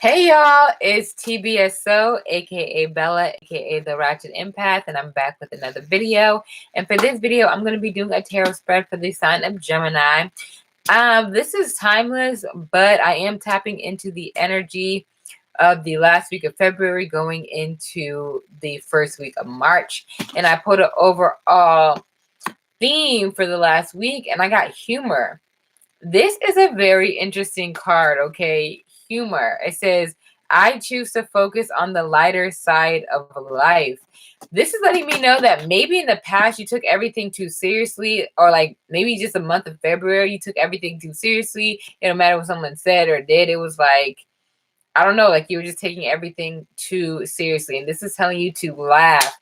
Hey y'all, it's TBSO, aka Bella, aka the Ratchet Empath, and I'm back with another video. And for this video, I'm going to be doing a tarot spread for the sign of Gemini. This is timeless, but I am tapping into the energy of the last week of February going into the first week of March. And I put an overall theme for the last week, and I got humor. This is a very interesting card, okay? Humor. It says, I choose to focus on the lighter side of life. This is letting me know that maybe in the past you took everything too seriously, or like maybe just the month of February you took everything too seriously. It don't matter what someone said or did. It was like, I don't know, like you were just taking everything too seriously. And this is telling you to laugh.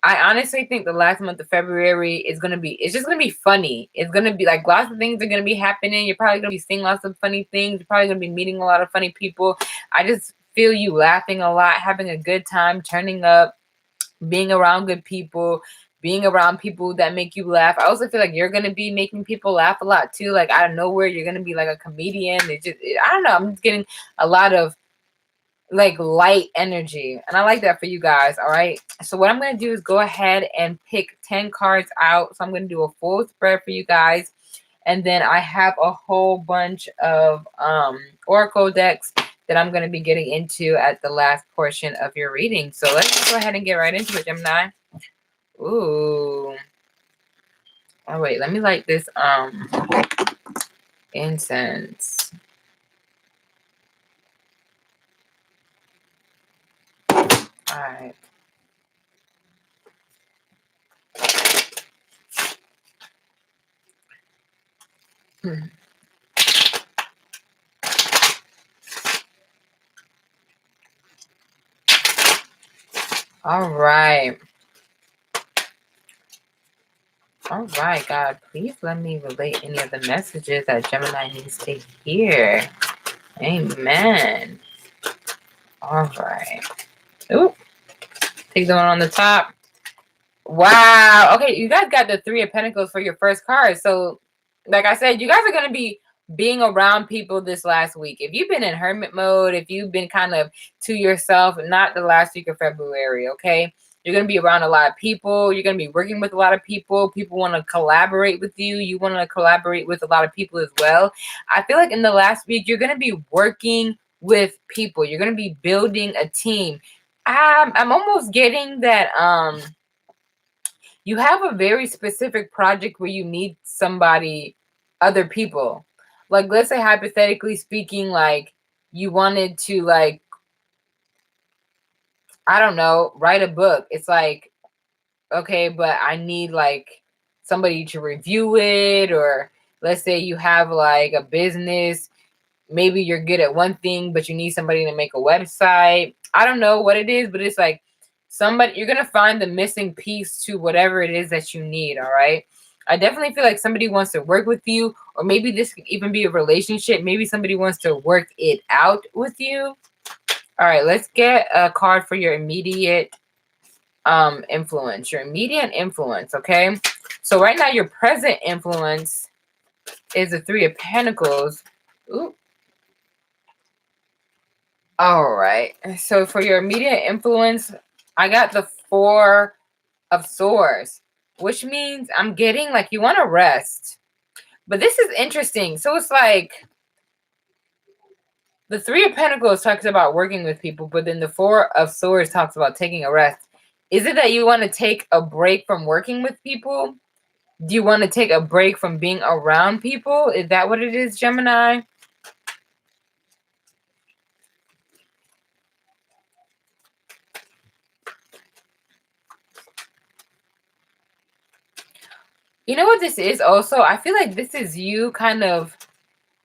I honestly think the last month of February is going to be, it's just going to be funny. It's going to be like lots of things are going to be happening. You're probably going to be seeing lots of funny things. You're probably going to be meeting a lot of funny people. I just feel you laughing a lot, having a good time, turning up, being around good people, being around people that make you laugh. I also feel like you're going to be making people laugh a lot too. Like out of nowhere, you're going to be like a comedian. I don't know. I'm just getting a lot of like light energy, and I like that for you guys. All right, so what I'm going to do is go ahead and pick 10 cards out. So I'm going to do a full spread for you guys, and then I have a whole bunch of oracle decks that I'm going to be getting into at the last portion of your reading. So let's just go ahead and get right into it, Gemini. Ooh, oh wait, let me light this incense. All right. All right. All right, God, please let me relate any of the messages that Gemini needs to hear. Amen. All right. Ooh, take the one on the top. Wow. Okay, you guys got the Three of Pentacles for your first card. So, like I said, you guys are going to be being around people this last week. If you've been in hermit mode, if you've been kind of to yourself, not the last week of February, okay? You're going to be around a lot of people. You're going to be working with a lot of people. People want to collaborate with you. You want to collaborate with a lot of people as well. I feel like in the last week, you're going to be working with people. You're going to be building a team. I'm almost getting that you have a very specific project where you need somebody, other people. Like, let's say hypothetically speaking, like you wanted to, like, I don't know, write a book. It's like, okay, but I need like somebody to review it. Or let's say you have like a business. Maybe you're good at one thing, but you need somebody to make a website. I don't know what it is, but it's like somebody, you're going to find the missing piece to whatever it is that you need. All right. I definitely feel like somebody wants to work with you, or maybe this could even be a relationship. Maybe somebody wants to work it out with you. All right, let's get a card for your immediate influence. Your immediate influence, okay? So right now your present influence is the Three of Pentacles. Ooh. All right. So for your immediate influence, I got the Four of Swords, which means I'm getting like you want to rest. But this is interesting. So it's like the Three of Pentacles talks about working with people, but then the Four of Swords talks about taking a rest. Is it that you want to take a break from working with people? Do you want to take a break from being around people? Is that what it is, Gemini? You know what this is also? I feel like this is you kind of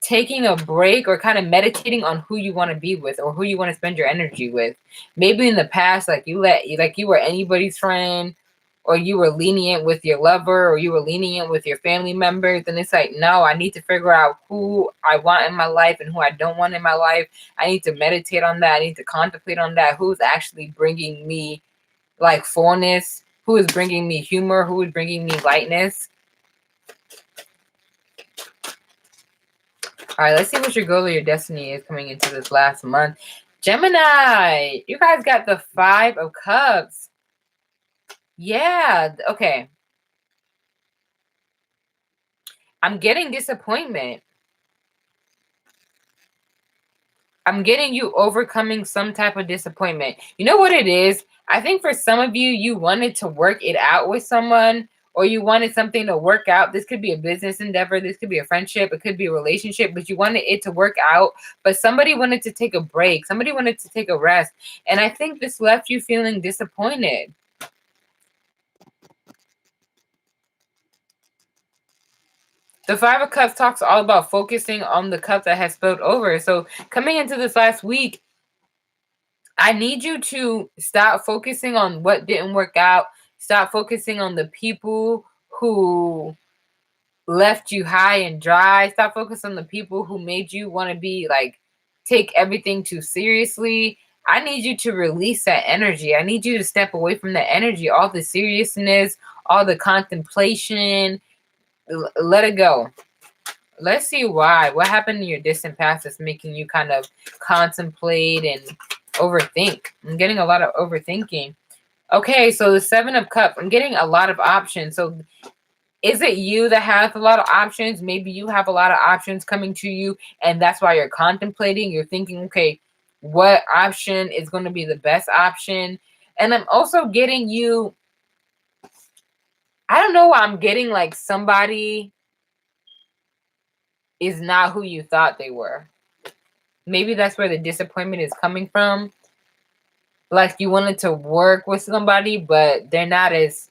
taking a break or kind of meditating on who you want to be with or who you want to spend your energy with. Maybe in the past, like you were anybody's friend, or you were lenient with your lover, or you were lenient with your family members. And it's like, no, I need to figure out who I want in my life and who I don't want in my life. I need to meditate on that. I need to contemplate on that. Who's actually bringing me like fullness? Who is bringing me humor? Who is bringing me lightness? All right, let's see what your goal or your destiny is coming into this last month. Gemini, you guys got the 5 of Cups. Yeah, okay. I'm getting disappointment. I'm getting you overcoming some type of disappointment. You know what it is? I think for some of you, you wanted to work it out with someone, or you wanted something to work out. This could be a business endeavor. This could be a friendship. It could be a relationship, but you wanted it to work out. But somebody wanted to take a break. Somebody wanted to take a rest. And I think this left you feeling disappointed. The 5 of Cups talks all about focusing on the cup that has spilled over. So coming into this last week, I need you to stop focusing on what didn't work out. Stop focusing on the people who left you high and dry. Stop focusing on the people who made you want to be like, take everything too seriously. I need you to release that energy. I need you to step away from that energy, all the seriousness, all the contemplation. Let it go. Let's see why. What happened in your distant past that's making you kind of contemplate and overthink? I'm getting a lot of overthinking. Okay, so the 7 of Cups, I'm getting a lot of options. So is it you that has a lot of options? Maybe you have a lot of options coming to you, and that's why you're contemplating. You're thinking, okay, what option is going to be the best option? And I'm also getting you, I don't know why I'm getting like somebody is not who you thought they were. Maybe that's where the disappointment is coming from. Like you wanted to work with somebody, but they're not as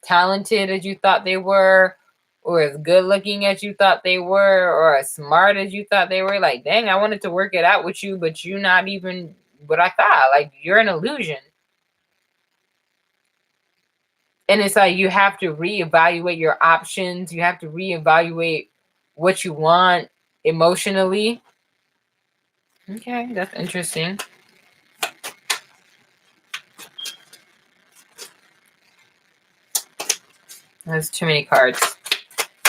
talented as you thought they were, or as good looking as you thought they were, or as smart as you thought they were. Like, dang, I wanted to work it out with you, but you're not even what I thought. Like, you're an illusion. And it's like you have to reevaluate your options. You have to reevaluate what you want emotionally. Okay, that's interesting. That's too many cards.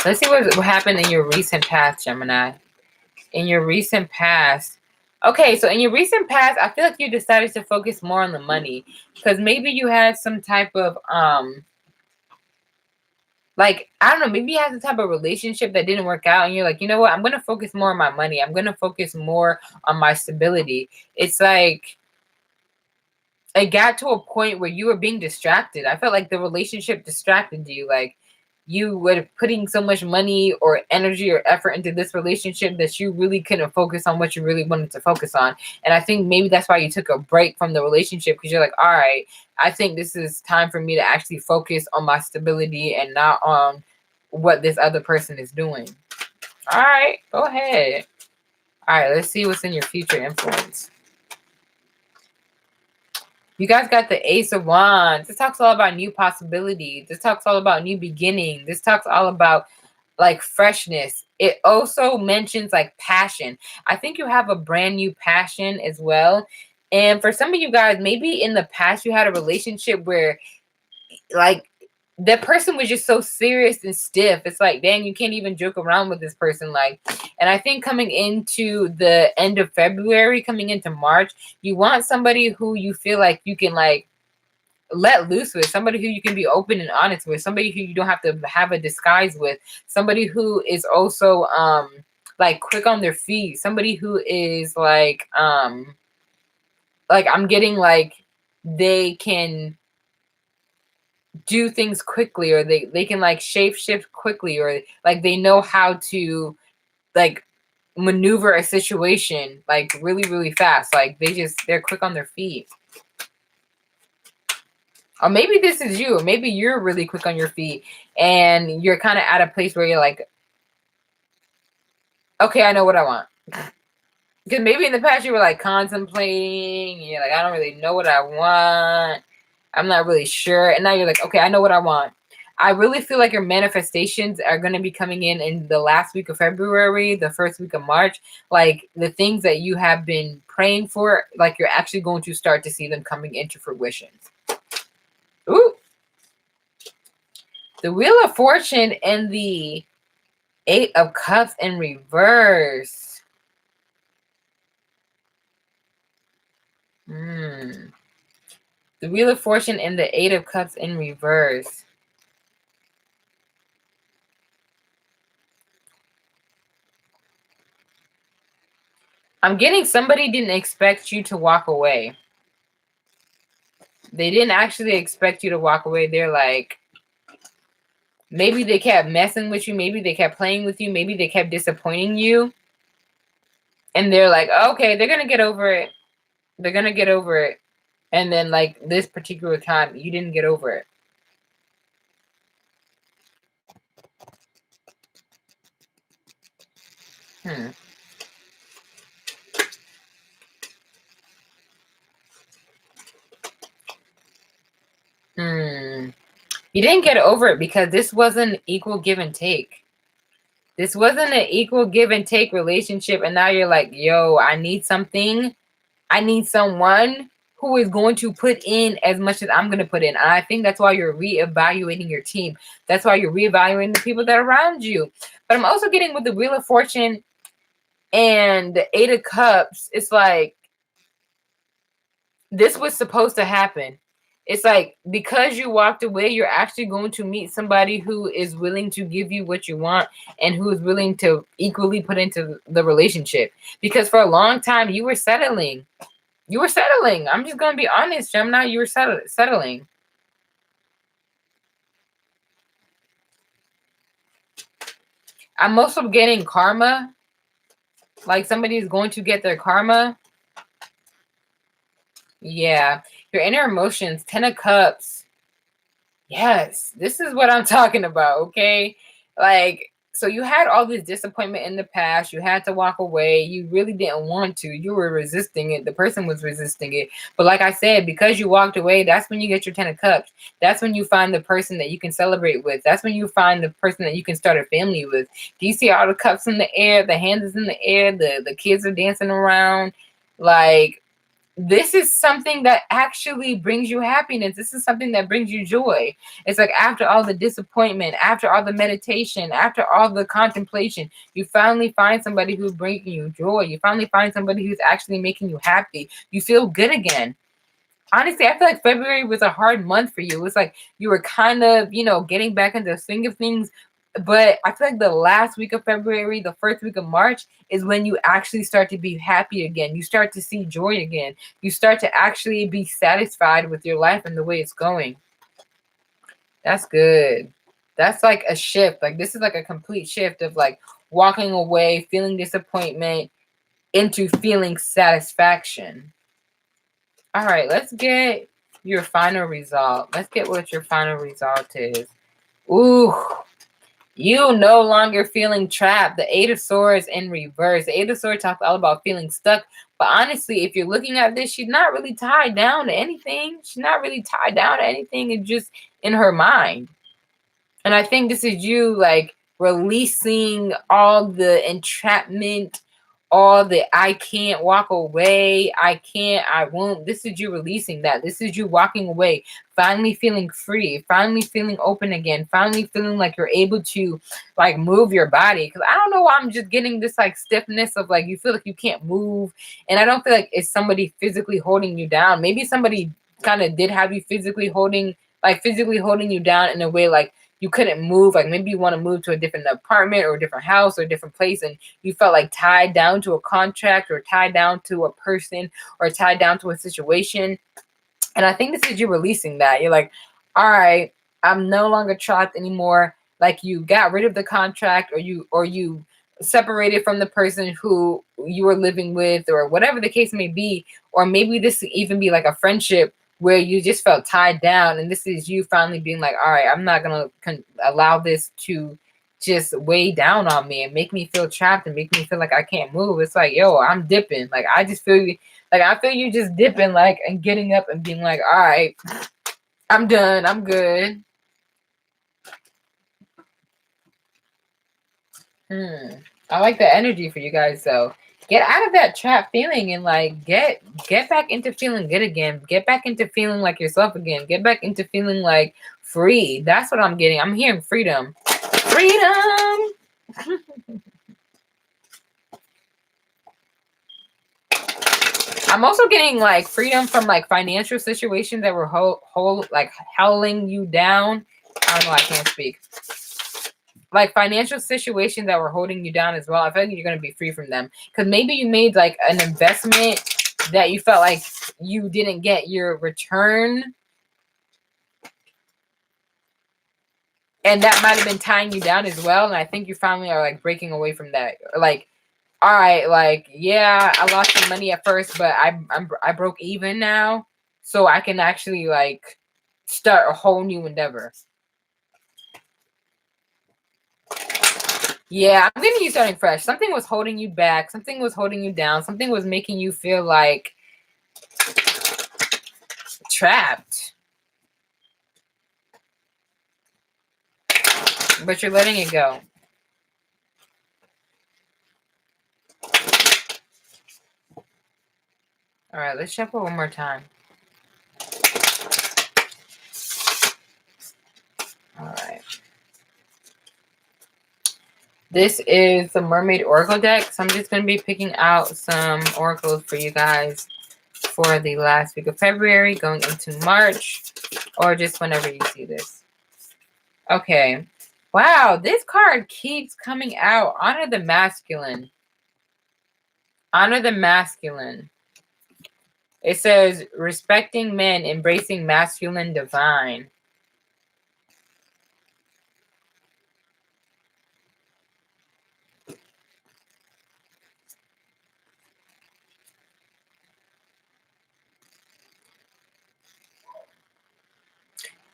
Let's see what happened in your recent past, Gemini. In your recent past. Okay, so in your recent past, I feel like you decided to focus more on the money. Because maybe you had some type of like, I don't know, maybe you had some type of relationship that didn't work out, and you're like, you know what, I'm gonna focus more on my money. I'm gonna focus more on my stability. It's like it got to a point where you were being distracted. I felt like the relationship distracted you. Like you were putting so much money or energy or effort into this relationship that you really couldn't focus on what you really wanted to focus on. And I think maybe that's why you took a break from the relationship, because you're like, all right, I think this is time for me to actually focus on my stability and not on what this other person is doing. All right, go ahead. All right, let's see what's in your future influence. You guys got the Ace of Wands. This talks all about new possibilities. This talks all about new beginnings. This talks all about like freshness. It also mentions like passion. I think you have a brand new passion as well. And for some of you guys, maybe in the past you had a relationship where like that person was just so serious and stiff. It's like, dang, you can't even joke around with this person. Like, and I think coming into the end of February, coming into March, you want somebody who you feel like you can like let loose with, somebody who you can be open and honest with, somebody who you don't have to have a disguise with, somebody who is also like quick on their feet, somebody who is like I'm getting like they can do things quickly, or they can like shape shift quickly, or like they know how to like maneuver a situation like really really fast. Like they're quick on their feet. Or maybe this is you, or maybe you're really quick on your feet and you're kind of at a place where you're like, okay, I know what I want. Because maybe in the past you were like contemplating and you're like, I don't really know what I want, I'm not really sure. And now you're like, okay, I know what I want. I really feel like your manifestations are going to be coming in the last week of February, the first week of March. Like the things that you have been praying for, like you're actually going to start to see them coming into fruition. Ooh. The Wheel of Fortune and the 8 of Cups in reverse. The Wheel of Fortune and the Eight of Cups in reverse. I'm getting somebody didn't expect you to walk away. They didn't actually expect you to walk away. They're like, maybe they kept messing with you. Maybe they kept playing with you. Maybe they kept disappointing you. And they're like, okay, they're going to get over it. They're going to get over it. And then, like, this particular time, you didn't get over it. You didn't get over it because this wasn't equal give and take. This wasn't an equal give and take relationship. And now you're like, yo, I need something. I need someone who is going to put in as much as I'm going to put in. And I think that's why you're reevaluating your team. That's why you're reevaluating the people that are around you. But I'm also getting with the Wheel of Fortune and the Eight of Cups. It's like, this was supposed to happen. It's like, because you walked away, you're actually going to meet somebody who is willing to give you what you want and who is willing to equally put into the relationship. Because for a long time, you were settling. You were settling. I'm just going to be honest, Gemini. You were settling. I'm also getting karma. Like somebody is going to get their karma. Yeah. Your inner emotions, 10 of Cups. Yes, this is what I'm talking about, okay? Like, so you had all this disappointment in the past. You had to walk away. You really didn't want to. You were resisting it. The person was resisting it. But like I said, because you walked away, that's when you get your 10 of Cups. That's when you find the person that you can celebrate with. That's when you find the person that you can start a family with. Do you see all the cups in the air? The hands is in the air. The kids are dancing around. Like, this is something that actually brings you happiness. This is something that brings you joy. It's like after all the disappointment, after all the meditation, after all the contemplation, you finally find somebody who's bringing you joy. You finally find somebody who's actually making you happy. You feel good again. Honestly, I feel like February was a hard month for you. It's like you were kind of, getting back into the swing of things. But I feel like the last week of February, the first week of March is when you actually start to be happy again. You start to see joy again. You start to actually be satisfied with your life and the way it's going. That's good. That's like a shift. Like this is like a complete shift of like walking away, feeling disappointment into feeling satisfaction. All right, let's get your final result. Let's get what your final result is. Ooh. You no longer feeling trapped. The Eight of Swords in reverse. The Eight of Swords talks all about feeling stuck. But honestly, if you're looking at this, she's not really tied down to anything. She's not really tied down to anything. It's just in her mind. And I think this is you like releasing all the entrapment, all the I can't walk away, I can't, I won't. This is you releasing that. This is you walking away, finally feeling free, finally feeling open again, finally feeling like you're able to like move your body. Because I don't know why I'm just getting this like stiffness of like you feel like you can't move. And I don't feel like it's somebody physically holding you down. Maybe somebody kind of did have you physically holding you down in a way like you couldn't move. Like maybe you want to move to a different apartment or a different house or a different place, and you felt like tied down to a contract or tied down to a person or tied down to a situation. And I think this is you releasing that. You're like, all right, I'm no longer trapped anymore. Like you got rid of the contract or you separated from the person who you were living with or whatever the case may be. Or maybe this could even be like a friendship where you just felt tied down, and this is you finally being like, all right, I'm not going to allow this to just weigh down on me and make me feel trapped and make me feel like I can't move. It's like, yo, I'm dipping. Like, I just feel you. Like, I feel you just dipping, like, and getting up and being like, all right, I'm done. I'm good. I like the energy for you guys, though. Get out of that trap feeling and like get back into feeling good again. Get back into feeling like yourself again. Get back into feeling like free. That's what I'm getting. I'm hearing freedom. Freedom. I'm also getting like freedom from like financial situations that were like howling you down. I don't know, I can't speak. Like financial situations that were holding you down as well. I feel like you're going to be free from them. Because maybe you made like an investment that you felt like you didn't get your return. And that might have been tying you down as well. And I think you finally are like breaking away from that. Like, all right, like, yeah, I lost some money at first, but I broke even now. So I can actually like start a whole new endeavor. Yeah, I'm getting you starting fresh. Something was holding you back. Something was holding you down. Something was making you feel like trapped. But you're letting it go. All right, let's shuffle one more time. All right. This is the Mermaid Oracle deck. So I'm just going to be picking out some oracles for you guys for the last week of February, going into March, or just whenever you see this. Okay. Wow, this card keeps coming out. Honor the masculine. Honor the masculine. It says, respecting men, embracing masculine divine.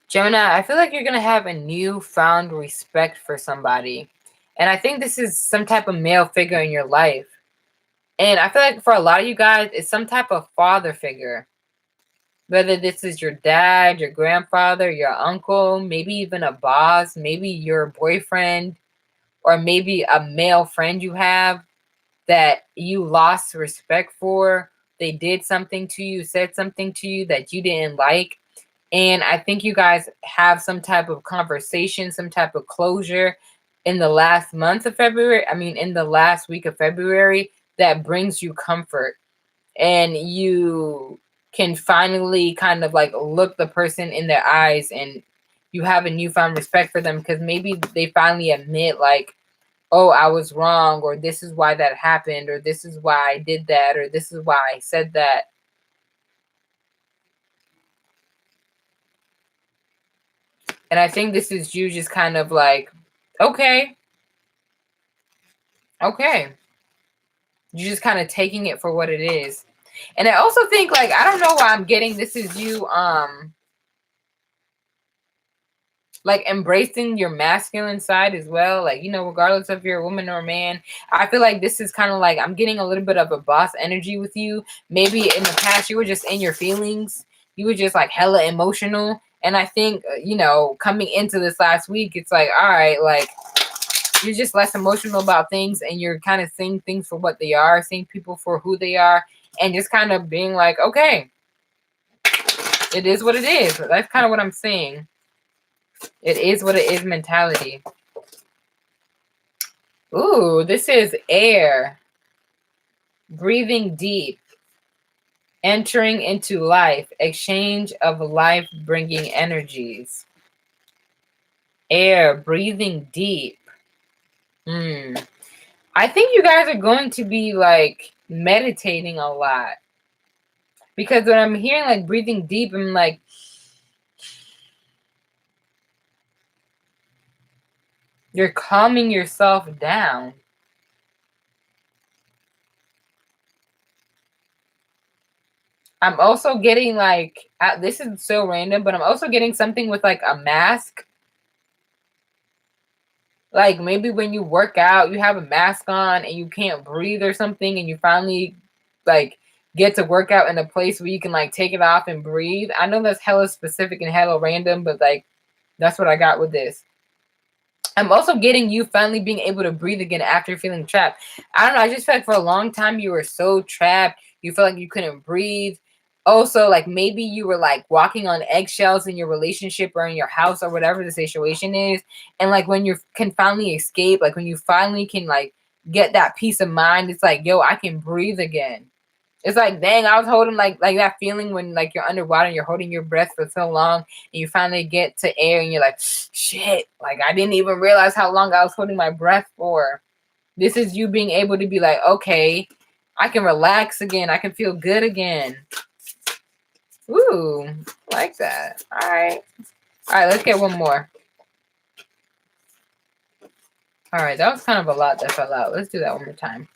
Gemini, I feel like you're going to have a newfound respect for somebody. And I think this is some type of male figure in your life. And I feel like for a lot of you guys, it's some type of father figure. Whether this is your dad, your grandfather, your uncle, maybe even a boss, maybe your boyfriend, or maybe a male friend you have that you lost respect for. They did something to you, said something to you that you didn't like. And I think you guys have some type of conversation, some type of closure in the last month of February. I mean, in the last week of February that brings you comfort. And you can finally kind of like look the person in their eyes and you have a newfound respect for them because maybe they finally admit like, oh, I was wrong, or this is why that happened, or this is why I did that, or this is why I said that. And I think this is you just kind of like, okay. You're just kind of taking it for what it is. And I also think like, I don't know why I'm getting this is you, like embracing your masculine side as well. Like, regardless if you're a woman or a man, I feel like this is kind of like, I'm getting a little bit of a boss energy with you. Maybe in the past you were just in your feelings. You were just like hella emotional. And I think, coming into this last week, it's like, all right, like you're just less emotional about things and you're kind of seeing things for what they are, seeing people for who they are, and just kind of being like, okay, it is what it is. That's kind of what I'm saying. It is what it is mentality. Ooh, this is air. Breathing deep. Entering into life. Exchange of life-bringing energies. Air. Breathing deep. I think you guys are going to be like meditating a lot. Because when I'm hearing like breathing deep, I'm like, you're calming yourself down. I'm also getting like, this is so random, but I'm also getting something with like a mask. Like maybe when you work out, you have a mask on and you can't breathe or something, and you finally like get to work out in a place where you can like take it off and breathe. I know that's hella specific and hella random, but like that's what I got with this. I'm also getting you finally being able to breathe again after feeling trapped. I don't know. I just felt like for a long time you were so trapped. You felt like you couldn't breathe. Also, like maybe you were like walking on eggshells in your relationship or in your house or whatever the situation is. And like when you can finally escape, like when you finally can like get that peace of mind, it's like, yo, I can breathe again. It's like, dang, I was holding like that feeling when like you're underwater and you're holding your breath for so long and you finally get to air and you're like, shit, like I didn't even realize how long I was holding my breath for. This is you being able to be like, okay, I can relax again. I can feel good again. Ooh, like that. All right. All right, let's get one more. All right, that was kind of a lot that fell out. Let's do that one more time.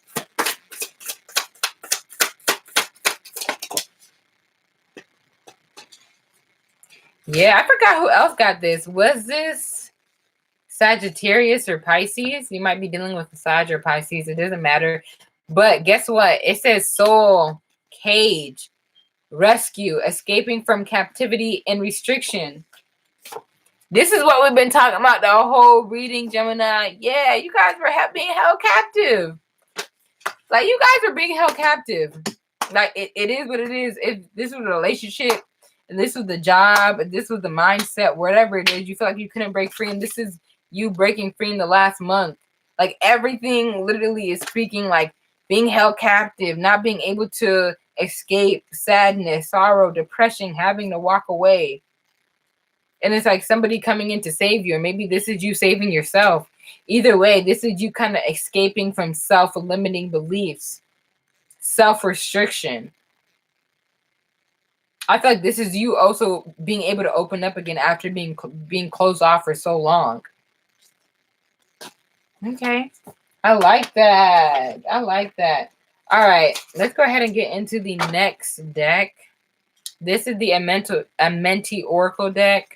Yeah, I forgot who else got this. Was this Sagittarius or Pisces? You might be dealing with a Sag or Pisces. It doesn't matter. But guess what? It says soul, cage, rescue, escaping from captivity and restriction. This is what we've been talking about the whole reading, Gemini. Yeah, you guys were being held captive. Like, you guys are being held captive. Like, it is what it is. If this was a relationship, and this was the job, and this was the mindset, whatever it is, you feel like you couldn't break free, and this is you breaking free in the last month. Like, everything literally is speaking like being held captive, not being able to escape sadness, sorrow, depression, having to walk away. And it's like somebody coming in to save you, or maybe this is you saving yourself. Either way, this is you kind of escaping from self-limiting beliefs, self-restriction. I feel like this is you also being able to open up again after being closed off for so long. Okay. I like that. I like that. All right. Let's go ahead and get into the next deck. This is the Amenti Oracle deck.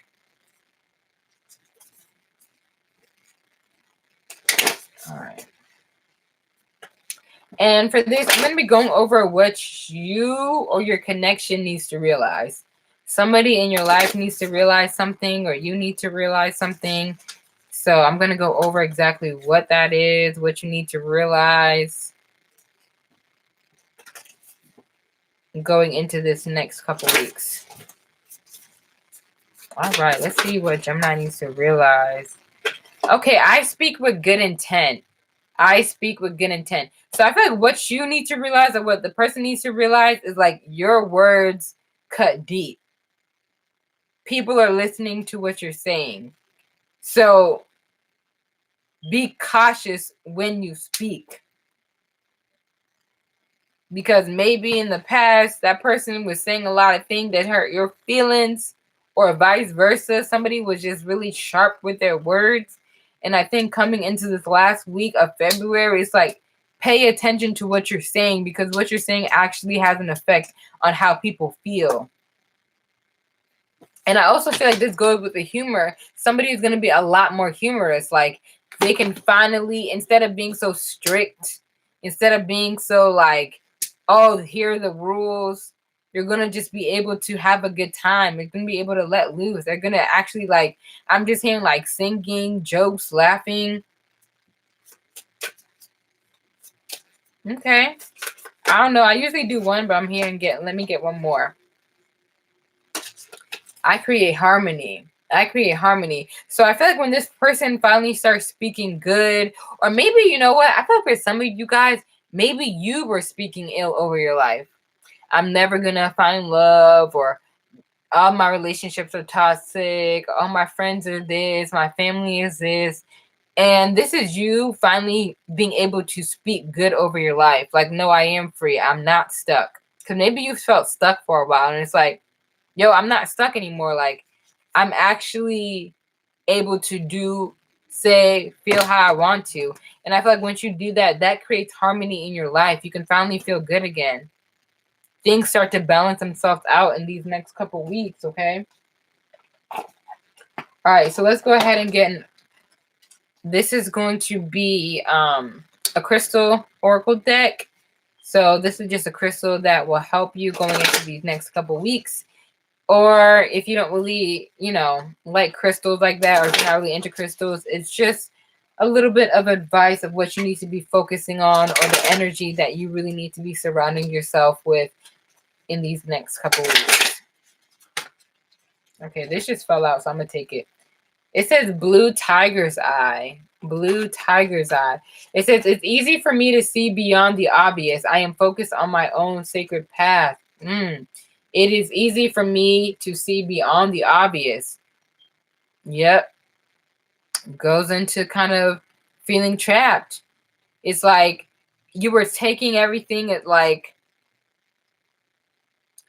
All right. And for this, I'm going to be going over what you or your connection needs to realize. Somebody in your life needs to realize something, or you need to realize something. So I'm going to go over exactly what that is, what you need to realize going into this next couple weeks. All right, let's see what Gemini needs to realize. Okay, I speak with good intent. I speak with good intent. So I feel like what you need to realize, or what the person needs to realize, is like your words cut deep. People are listening to what you're saying. So be cautious when you speak. Because maybe in the past, that person was saying a lot of things that hurt your feelings, or vice versa. Somebody was just really sharp with their words. And I think coming into this last week of February, it's like, pay attention to what you're saying, because what you're saying actually has an effect on how people feel. And I also feel like this goes with the humor. Somebody is going to be a lot more humorous. Like, they can finally, instead of being so strict, instead of being so like, oh, here are the rules, you're going to just be able to have a good time. You're going to be able to let loose. They're going to actually, like, I'm just hearing like singing, jokes, laughing. Okay. I don't know. I usually do one, but I'm here and let me get one more. I create harmony. I create harmony. So I feel like when this person finally starts speaking good, or maybe, you know what? I feel like for some of you guys, maybe you were speaking ill over your life. I'm never going to find love, or all my relationships are toxic. All my friends are this. My family is this. And this is you finally being able to speak good over your life. Like, no, I am free. I'm not stuck. Because maybe you felt stuck for a while, and it's like, yo, I'm not stuck anymore. Like, I'm actually able to do, say, feel how I want to. And I feel like once you do that, that creates harmony in your life. You can finally feel good again. Things start to balance themselves out in these next couple weeks, okay? All right, so let's go ahead and get... This is going to be a crystal oracle deck. So this is just a crystal that will help you going into these next couple weeks. Or if you don't really, like crystals like that, or if you're not really into crystals, it's just a little bit of advice of what you need to be focusing on, or the energy that you really need to be surrounding yourself with in these next couple weeks. Okay, this just fell out, so I'm going to take it. It says blue tiger's eye. Blue tiger's eye. It says, it's easy for me to see beyond the obvious. I am focused on my own sacred path. It is easy for me to see beyond the obvious. Yep. Goes into kind of feeling trapped. It's like you were taking everything at like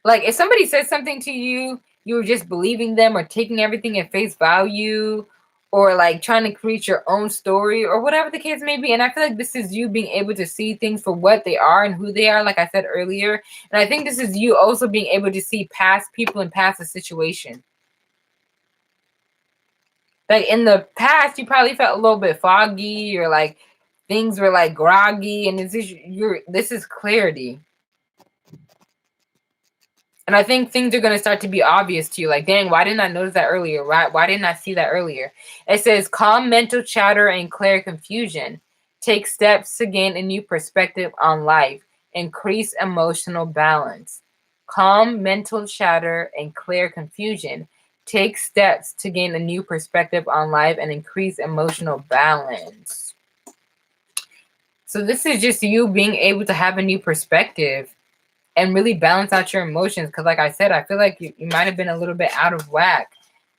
if somebody says something to you, you were just believing them or taking everything at face value, or like trying to create your own story or whatever the case may be. And I feel like this is you being able to see things for what they are and who they are, like I said earlier. And I think this is you also being able to see past people and past the situation. Like in the past, you probably felt a little bit foggy, or like things were like groggy, and this is clarity. And I think things are going to start to be obvious to you. Like, dang, why didn't I notice that earlier? Why didn't I see that earlier? It says, calm mental chatter and clear confusion. Take steps to gain a new perspective on life. Increase emotional balance. Calm mental chatter and clear confusion. Take steps to gain a new perspective on life and increase emotional balance. So this is just you being able to have a new perspective and really balance out your emotions. Because like I said, I feel like you might have been a little bit out of whack.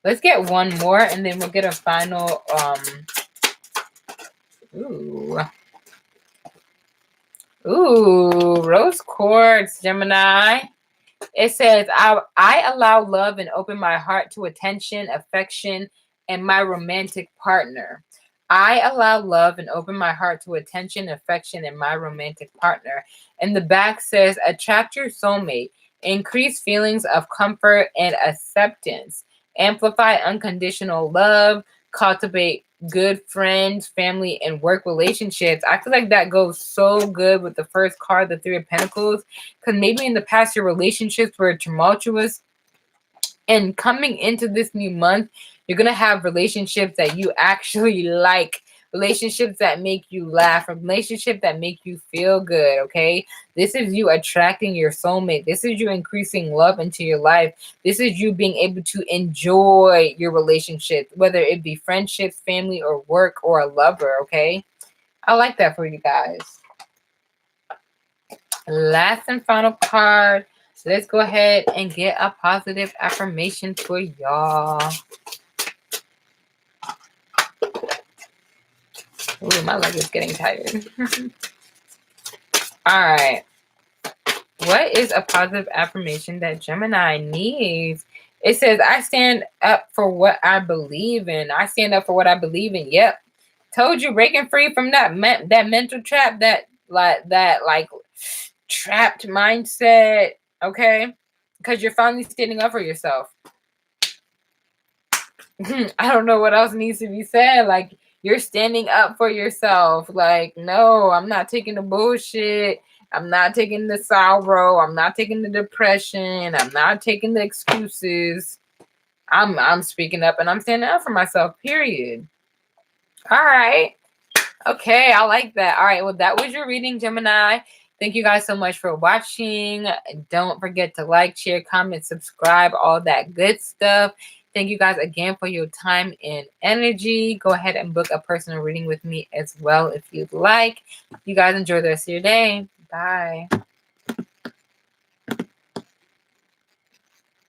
Let's get one more, and then we'll get a final, rose quartz, Gemini. It says, I allow love and open my heart to attention, affection, and my romantic partner. I allow love and open my heart to attention, affection, and my romantic partner. And the back says, attract your soulmate, increase feelings of comfort and acceptance, amplify unconditional love, cultivate good friends, family, and work relationships. I feel like that goes so good with the first card, the Three of Pentacles, because maybe in the past your relationships were tumultuous, and coming into this new month, you're going to have relationships that you actually like, relationships that make you laugh, relationships that make you feel good, okay? This is you attracting your soulmate. This is you increasing love into your life. This is you being able to enjoy your relationship, whether it be friendships, family, or work, or a lover, okay? I like that for you guys. Last and final card. Let's go ahead and get a positive affirmation for y'all. Ooh, my leg is getting tired. All right. What is a positive affirmation that Gemini needs? It says, I stand up for what I believe in. I stand up for what I believe in. Yep. Told you, breaking free from that mental trap, that trapped mindset, okay? Because you're finally standing up for yourself. I don't know what else needs to be said. Like, you're standing up for yourself. Like, no, I'm not taking the bullshit. I'm not taking the sorrow. I'm not taking the depression. I'm not taking the excuses. I'm speaking up and I'm standing up for myself, period. All right. Okay, I like that. All right, well, that was your reading, Gemini. Thank you guys so much for watching. Don't forget to like, share, comment, subscribe, all that good stuff. Thank you guys again for your time and energy. Go ahead and book a personal reading with me as well if you'd like. You guys enjoy the rest of your day. Bye.